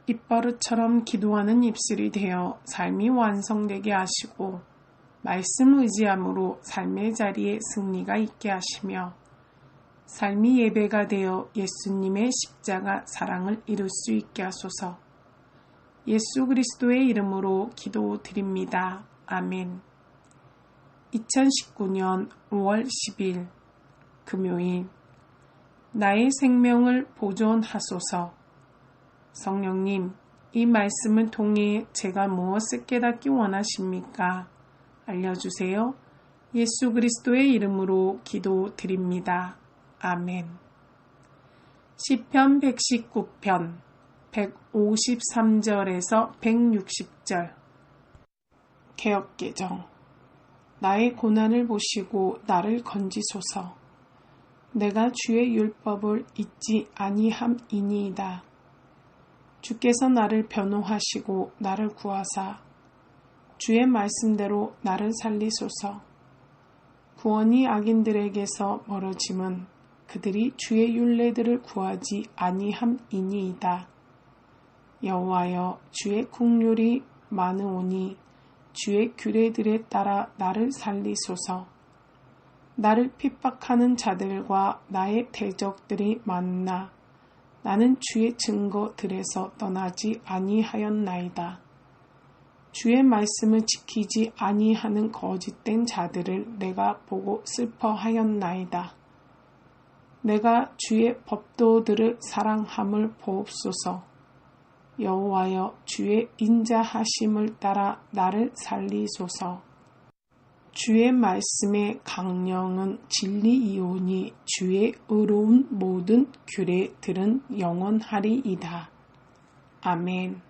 입버릇처럼 기도하는 입술이 되어 삶이 완성되게 하시고 말씀 의지함으로 삶의 자리에 승리가 있게 하시며 삶이 예배가 되어 예수님의 십자가 사랑을 이룰 수 있게 하소서. 예수 그리스도의 이름으로 기도드립니다. 아멘. 2019년 5월 10일 금요일 나의 생명을 보존하소서. 성령님, 이 말씀을 통해 제가 무엇을 깨닫기 원하십니까? 알려주세요. 예수 그리스도의 이름으로 기도드립니다. 아멘. 시편 119편 153절에서 160절 개역개정. 나의 고난을 보시고 나를 건지소서. 내가 주의 율법을 잊지 아니함이니이다. 주께서 나를 변호하시고 나를 구하사 주의 말씀대로 나를 살리소서. 구원이 악인들에게서 멀어짐은 그들이 주의 율례들을 구하지 아니함이니이다. 여호와여, 주의 국률이 많으오니 주의 규례들에 따라 나를 살리소서. 나를 핍박하는 자들과 나의 대적들이 많으나 나는 주의 증거들에서 떠나지 아니하였나이다. 주의 말씀을 지키지 아니하는 거짓된 자들을 내가 보고 슬퍼하였나이다. 내가 주의 법도들을 사랑함을 보옵소서. 여호와여, 주의 인자하심을 따라 나를 살리소서. 주의 말씀의 강령은 진리이오니 주의 의로운 모든 규례들은 영원하리이다. 아멘.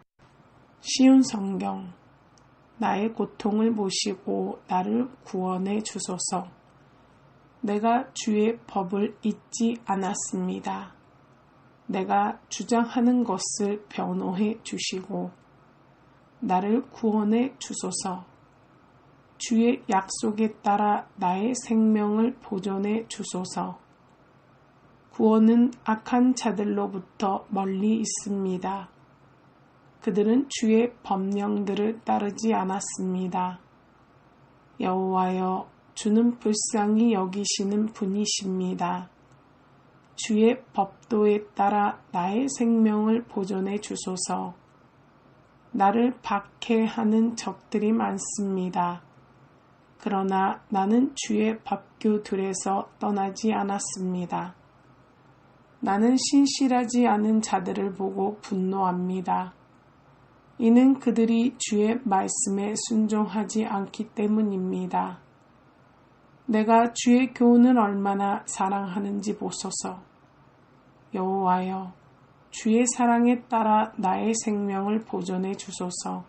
쉬운 성경. 나의 고통을 보시고 나를 구원해 주소서. 내가 주의 법을 잊지 않았습니다. 내가 주장하는 것을 변호해 주시고 나를 구원해 주소서. 주의 약속에 따라 나의 생명을 보존해 주소서. 구원은 악한 자들로부터 멀리 있습니다. 그들은 주의 법령들을 따르지 않았습니다. 여호와여, 주는 불쌍히 여기시는 분이십니다. 주의 법도에 따라 나의 생명을 보존해 주소서. 나를 박해하는 적들이 많습니다. 그러나 나는 주의 법규들에서 떠나지 않았습니다. 나는 신실하지 않은 자들을 보고 분노합니다. 이는 그들이 주의 말씀에 순종하지 않기 때문입니다. 내가 주의 교훈을 얼마나 사랑하는지 보소서. 여호와여, 주의 사랑에 따라 나의 생명을 보존해 주소서.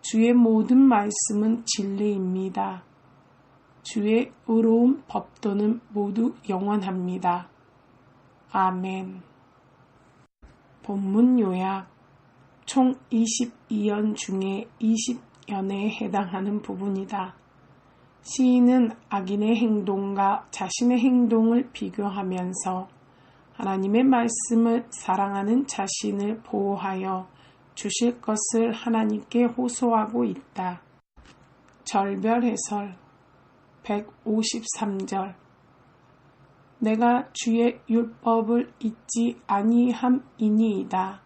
주의 모든 말씀은 진리입니다. 주의 의로운 법도는 모두 영원합니다. 아멘. 본문 요약. 총 22연 중에 20연에 해당하는 부분이다. 시인은 악인의 행동과 자신의 행동을 비교하면서 하나님의 말씀을 사랑하는 자신을 보호하여 주실 것을 하나님께 호소하고 있다. 절별 해설 153절. 내가 주의 율법을 잊지 아니함이니이다.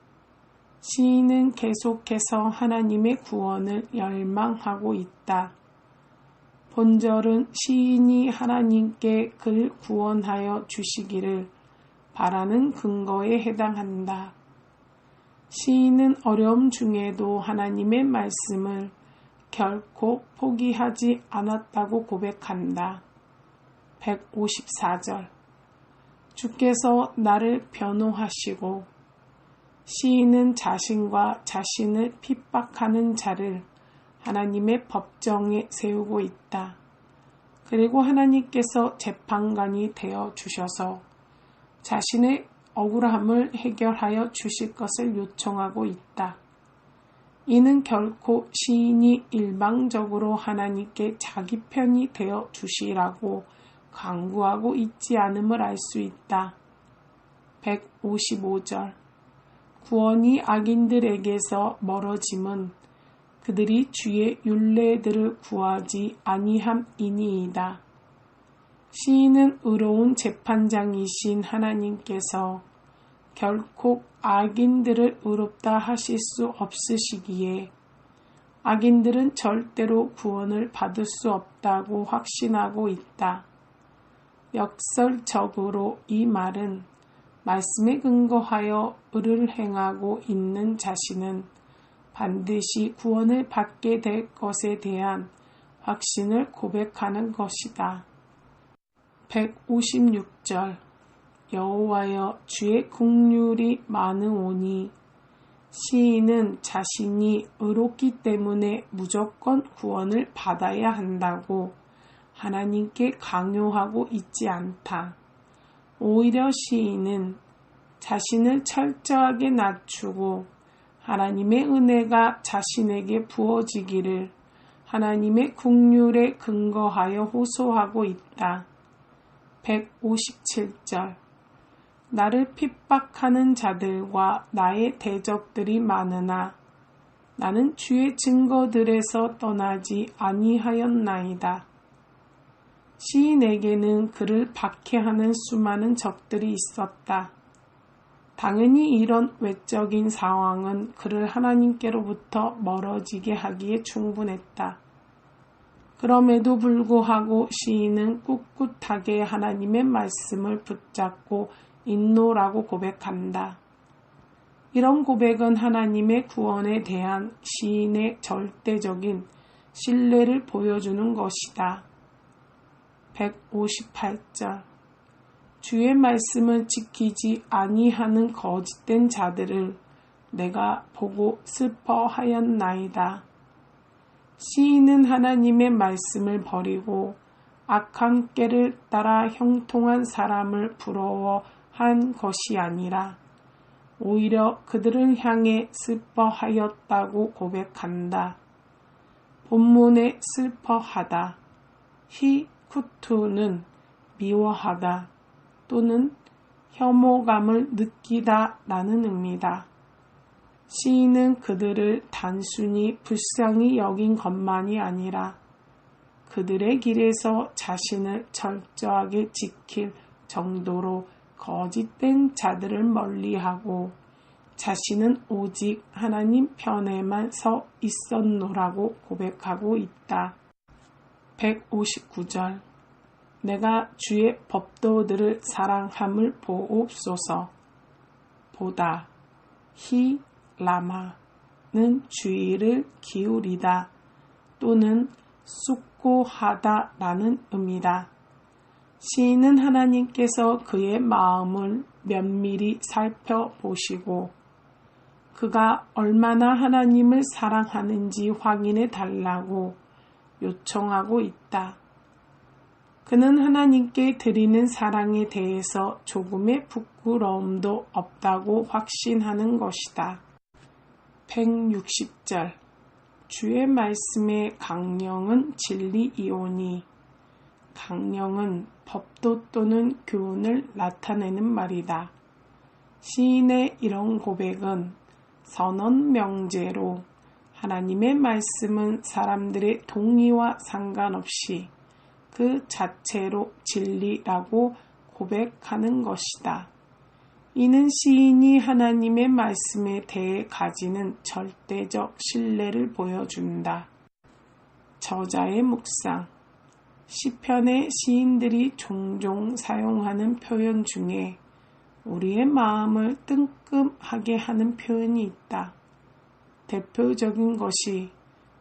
시인은 계속해서 하나님의 구원을 열망하고 있다. 본절은 시인이 하나님께 그를 구원하여 주시기를 바라는 근거에 해당한다. 시인은 어려움 중에도 하나님의 말씀을 결코 포기하지 않았다고 고백한다. 154절. 주께서 나를 변호하시고. 시인은 자신과 자신을 핍박하는 자를 하나님의 법정에 세우고 있다. 그리고 하나님께서 재판관이 되어 주셔서 자신의 억울함을 해결하여 주실 것을 요청하고 있다. 이는 결코 시인이 일방적으로 하나님께 자기 편이 되어 주시라고 강구하고 있지 않음을 알 수 있다. 155절. 구원이 악인들에게서 멀어짐은 그들이 주의 율례들을 구하지 아니함이니이다. 시인은 의로운 재판장이신 하나님께서 결코 악인들을 의롭다 하실 수 없으시기에 악인들은 절대로 구원을 받을 수 없다고 확신하고 있다. 역설적으로 이 말은 말씀에 근거하여 의를 행하고 있는 자신은 반드시 구원을 받게 될 것에 대한 확신을 고백하는 것이다. 156절 여호와여 주의 긍휼이 많으오니 시인은 자신이 의롭기 때문에 무조건 구원을 받아야 한다고 하나님께 강요하고 있지 않다. 오히려 시인은 자신을 철저하게 낮추고 하나님의 은혜가 자신에게 부어지기를 하나님의 긍휼에 근거하여 호소하고 있다. 157절 나를 핍박하는 자들과 나의 대적들이 많으나 나는 주의 증거들에서 떠나지 아니하였나이다. 시인에게는 그를 박해하는 수많은 적들이 있었다. 당연히 이런 외적인 상황은 그를 하나님께로부터 멀어지게 하기에 충분했다. 그럼에도 불구하고 시인은 꿋꿋하게 하나님의 말씀을 붙잡고 있노라고 고백한다. 이런 고백은 하나님의 구원에 대한 시인의 절대적인 신뢰를 보여주는 것이다. 158절 주의 말씀을 지키지 아니하는 거짓된 자들을 내가 보고 슬퍼하였나이다. 시인은 하나님의 말씀을 버리고 악한 꾀를 따라 형통한 사람을 부러워한 것이 아니라 오히려 그들을 향해 슬퍼하였다고 고백한다. 본문의 슬퍼하다, 히쿠투는 미워하다 또는 혐오감을 느끼다 라는 의미다. 시인은 그들을 단순히 불쌍히 여긴 것만이 아니라 그들의 길에서 자신을 철저하게 지킬 정도로 거짓된 자들을 멀리하고 자신은 오직 하나님 편에만 서 있었노라고 고백하고 있다. 159절 내가 주의 법도들을 사랑함을 보옵소서. 보다 히 라마는 주의를 기울이다 또는 쑥고하다 라는 의미다. 시인은 하나님께서 그의 마음을 면밀히 살펴보시고 그가 얼마나 하나님을 사랑하는지 확인해 달라고 요청하고 있다. 그는 하나님께 드리는 사랑에 대해서 조금의 부끄러움도 없다고 확신하는 것이다. 160절 주의 말씀의 강령은 진리이오니 강령은 법도 또는 교훈을 나타내는 말이다. 시인의 이런 고백은 선언 명제로 하나님의 말씀은 사람들의 동의와 상관없이 그 자체로 진리라고 고백하는 것이다. 이는 시인이 하나님의 말씀에 대해 가지는 절대적 신뢰를 보여준다. 저자의 묵상 시편의 시인들이 종종 사용하는 표현 중에 우리의 마음을 뜨끔하게 하는 표현이 있다. 대표적인 것이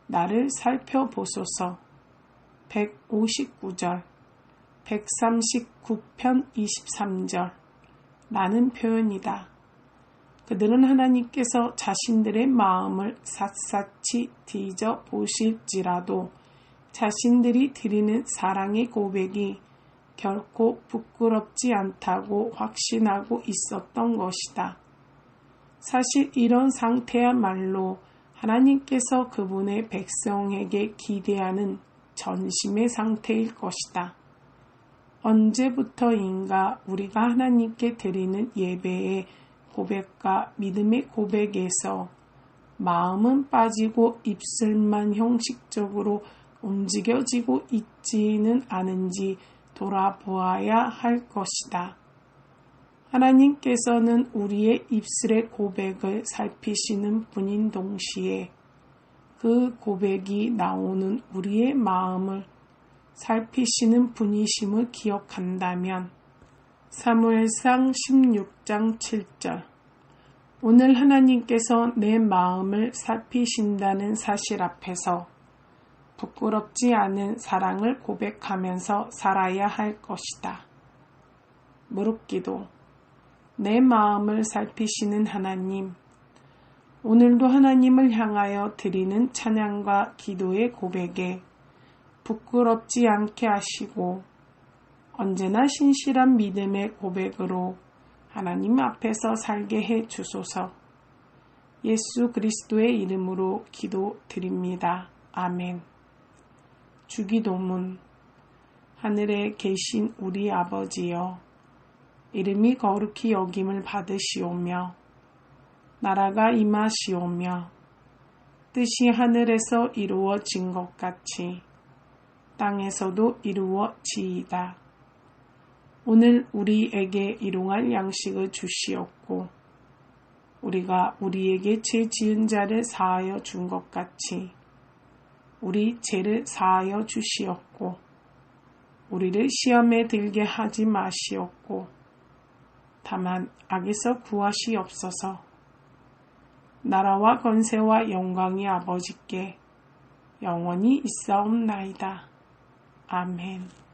나를 살펴보소서 159절, 139편 23절 라는 표현이다. 그들은 하나님께서 자신들의 마음을 샅샅이 뒤져보실지라도 자신들이 드리는 사랑의 고백이 결코 부끄럽지 않다고 확신하고 있었던 것이다. 사실 이런 상태야말로 하나님께서 그분의 백성에게 기대하는 전심의 상태일 것이다. 언제부터인가 우리가 하나님께 드리는 예배에 고백과 믿음의 고백에서 마음은 빠지고 입술만 형식적으로 움직여지고 있지는 않은지 돌아보아야 할 것이다. 하나님께서는 우리의 입술의 고백을 살피시는 분인 동시에 그 고백이 나오는 우리의 마음을 살피시는 분이심을 기억한다면 사무엘상 16장 7절 오늘 하나님께서 내 마음을 살피신다는 사실 앞에서 부끄럽지 않은 사랑을 고백하면서 살아야 할 것이다. 무릎기도 내 마음을 살피시는 하나님, 오늘도 하나님을 향하여 드리는 찬양과 기도의 고백에 부끄럽지 않게 하시고 언제나 신실한 믿음의 고백으로 하나님 앞에서 살게 해 주소서. 예수 그리스도의 이름으로 기도드립니다. 아멘. 주기도문. 하늘에 계신 우리 아버지여, 이름이 거룩히 여김을 받으시오며 나라가 임하시오며 뜻이 하늘에서 이루어진 것 같이 땅에서도 이루어지이다. 오늘 우리에게 일용할 양식을 주시옵고 우리가 우리에게 죄 지은 자를 사하여 준 것 같이 우리 죄를 사하여 주시옵고 우리를 시험에 들게 하지 마시옵고 다만 악에서 구하시옵소서. 나라와 권세와 영광이 아버지께 영원히 있사옵나이다. 아멘.